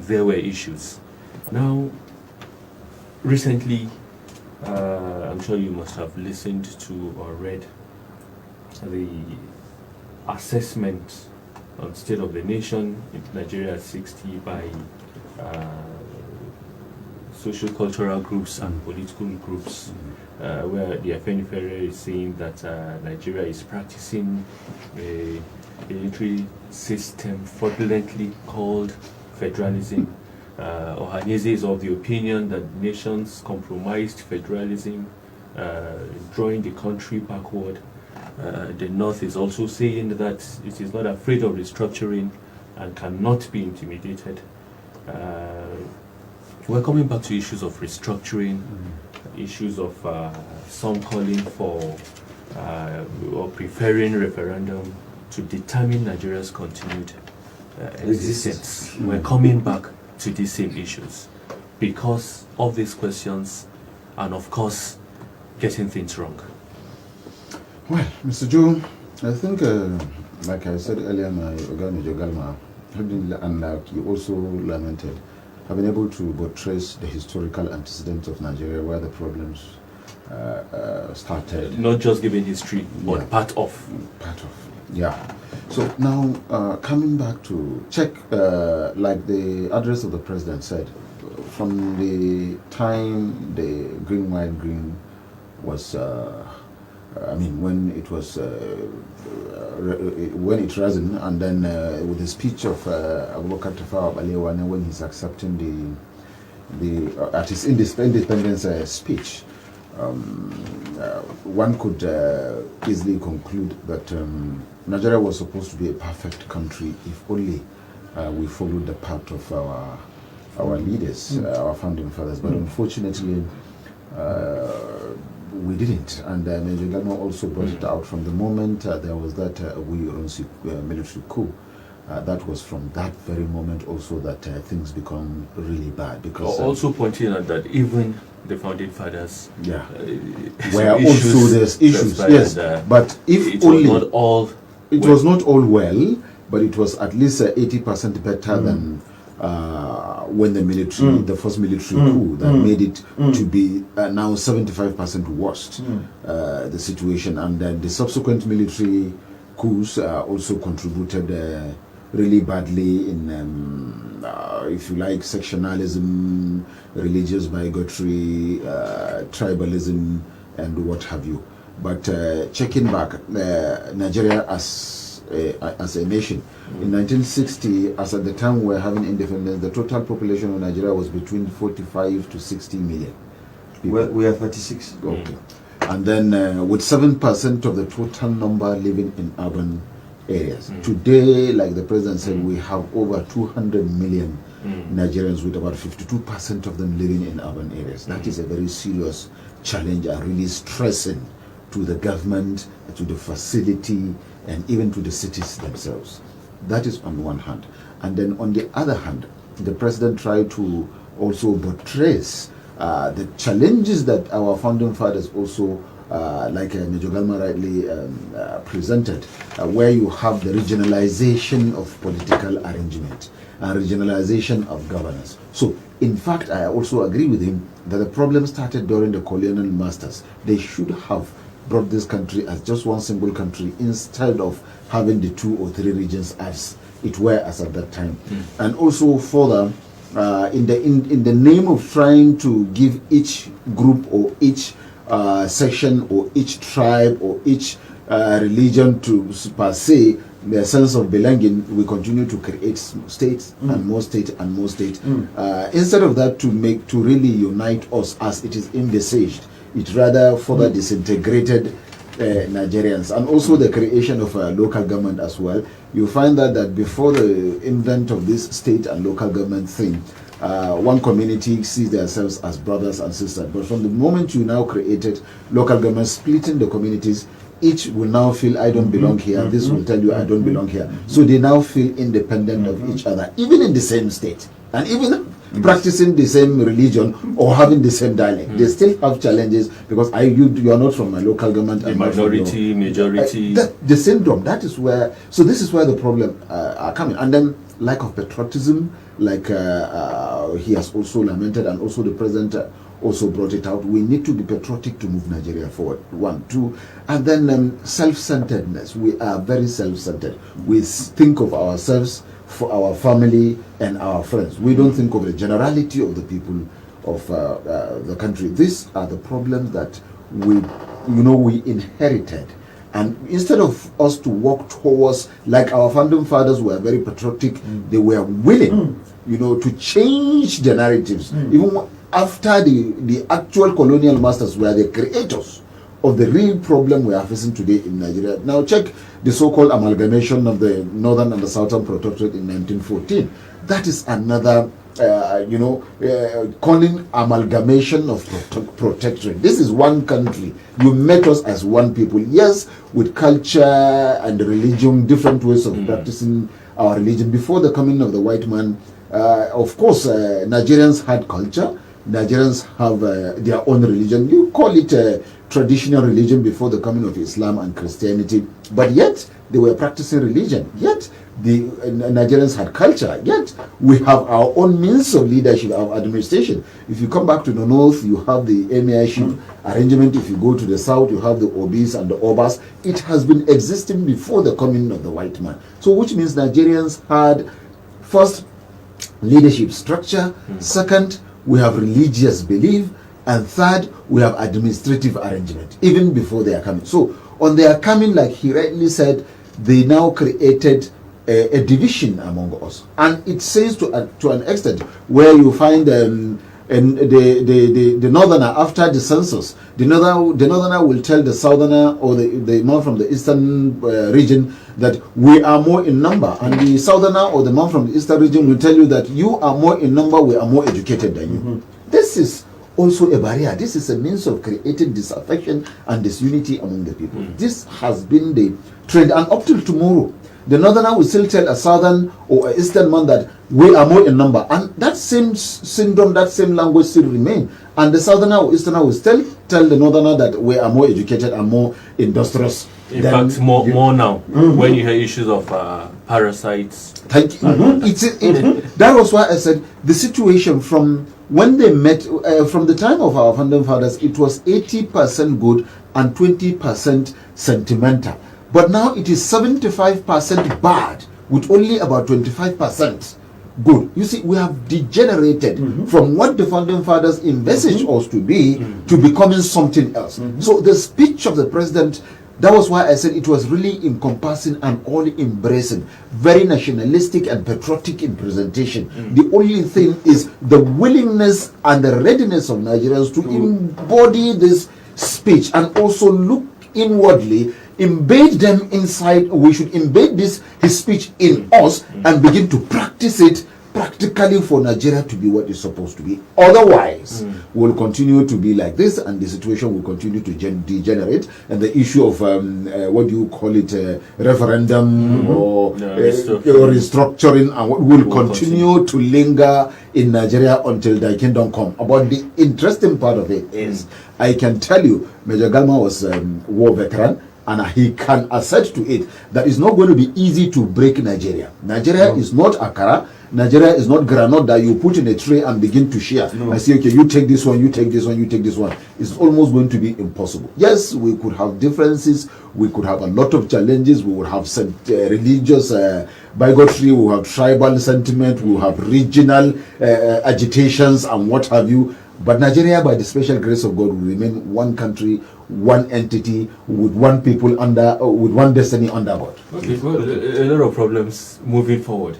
there were issues. Now, recently, I'm sure you must have listened to or read the assessment on state of the nation in Nigeria at 60 by social cultural groups and political groups, where the Afenifere is saying that Nigeria is practicing a military system fraudulently called federalism. Ohaneze is of the opinion that nations compromised federalism, drawing the country backward. The North is also saying that it is not afraid of restructuring and cannot be intimidated. We're coming back to issues of restructuring, issues of some calling for or preferring referendum to determine Nigeria's continued existence. We're coming back to these same issues because of these questions and, of course, getting things wrong. Well, Mr. Joe, I think, like I said earlier, my Oga Galma, and like you also lamented, have been able to buttress the historical antecedents of Nigeria where the problems started. Not just giving history, but yeah. part of. Yeah. So now, coming back to check, like the address of the president said, from the time the green, white, green was, when it was, when it risen, and then with the speech of Aliyu when he's accepting at his independence speech, one could easily conclude that Nigeria was supposed to be a perfect country if only we followed the path of our leaders, our founding fathers. But unfortunately, we didn't. And Major Galma also brought it out from the moment there was that military coup. That was from that very moment also that things become really bad. Because also pointing out that even the founding fathers were also there's issues. Yes, but if it only was not all was not all well, but it was at least 80% better than when the military, the first military coup that made it to be now 75% worse, the situation, and the subsequent military coups also contributed really badly in, if you like, sectionalism, religious bigotry, tribalism, and what have you. But checking back, Nigeria as a nation, in 1960, as at the time we were having independence, the total population of Nigeria was between 45 to 60 million. We are 36. Okay. And then with 7% of the total number living in urban areas. Today, like the president said, we have over 200 million Nigerians, with about 52% of them living in urban areas. That is a very serious challenge and really stressing to the government, to the facility, and even to the cities themselves. That is on one hand. And then on the other hand, the president tried to also buttress the challenges that our founding fathers also, like Major Galma rightly presented, where you have the regionalization of political arrangement and regionalization of governance. So, in fact, I also agree with him that the problem started during the colonial masters. They should have brought this country as just one single country instead of having the 2 or 3 regions as it were as at that time. And also further, in the name of trying to give each group or each section or each tribe or each religion to per se the sense of belonging, we continue to create states and more states and more states. Instead of that, to really unite us as it is envisaged, it rather further disintegrated Nigerians. And also the creation of a local government as well. You find that before the invent of this state and local government thing, one community sees themselves as brothers and sisters. But from the moment you now created local government, splitting the communities, each will now feel, I don't belong here. This will tell you, I don't belong here. So they now feel independent of each other, even in the same state. And even practicing the same religion or having the same dialect. They still have challenges because you are not from my local government. The minority, majority. The syndrome, that is where, so this is where the problem are coming. And then lack of patriotism, like he has also lamented, and also the president also brought it out. We need to be patriotic to move Nigeria forward. 1, 2, and then self-centeredness. We are very self-centered. We think of ourselves, for our family and our friends. We don't think of the generality of the people of the country. These are the problems that we inherited. And instead of us to work towards, like our founding fathers were very patriotic, they were willing, to change the narratives. Even after the actual colonial masters were the creators of the real problem we are facing today in Nigeria. Now check the so-called amalgamation of the Northern and the Southern Protectorate in 1914. That is another, calling amalgamation of protectorate. This is one country. You met us as one people. Yes, with culture and religion, different ways of practicing our religion. Before the coming of the white man, of course, Nigerians had culture. Nigerians have their own religion. You call it traditional religion before the coming of Islam and Christianity, but yet they were practicing religion. Yet the Nigerians had culture. Yet we have our own means of leadership, our administration. If you come back to the north, you have the emirship arrangement. If you go to the south, you have the obis and the obas. It has been existing before the coming of the white man. So which means Nigerians had, first, leadership structure. Second, we have religious belief. And third, we have administrative arrangement, even before they are coming. So on their coming, like he rightly said, they now created a division among us. And it says to an extent where you find the northerner, after the census, the northerner will tell the southerner or the man from the eastern region that we are more in number, and the southerner or the man from the eastern region will tell you that you are more in number, we are more educated than you. This is also a barrier. This is a means of creating disaffection and disunity among the people. This has been the trend, and up till tomorrow, the northerner will still tell a southern or a eastern man that we are more in number, and that same syndrome, that same language still remain. And the southerner or easterner will still tell the northerner that we are more educated and more industrious. In fact, more now, when you hear issues of parasites. Thank you. That was why I said the situation from when they met, from the time of our founding fathers, it was 80% good and 20% sentimental. But now it is 75% bad with only about 25% good. You see, we have degenerated from what the founding fathers envisaged us to be to becoming something else. So the speech of the president, that was why I said it was really encompassing and all-embracing, very nationalistic and patriotic in presentation. The only thing is the willingness and the readiness of Nigerians to embody this speech and also look inwardly, embed them inside. We should embed his speech in us and begin to practice it practically for Nigeria to be what it's supposed to be. Otherwise, we'll continue to be like this, and the situation will continue to degenerate. And the issue of what do you call it, referendum or restructuring, and what will continue to linger in Nigeria until thy kingdom come. About the interesting part of it is, I can tell you, Major Galma was a war veteran, and he can assert to it that it's not going to be easy to break Nigeria. Nigeria is not Akara. Nigeria is not granite that you put in a tray and begin to share. I say, okay, you take this one, you take this one, you take this one. It's almost going to be impossible. Yes, we could have differences. We could have a lot of challenges. We would have religious bigotry. We will have tribal sentiment. We will have regional agitations and what have you. But Nigeria, by the special grace of God, will remain one country, one entity, with one people under, with one destiny under God. Okay, well, a lot of problems moving forward.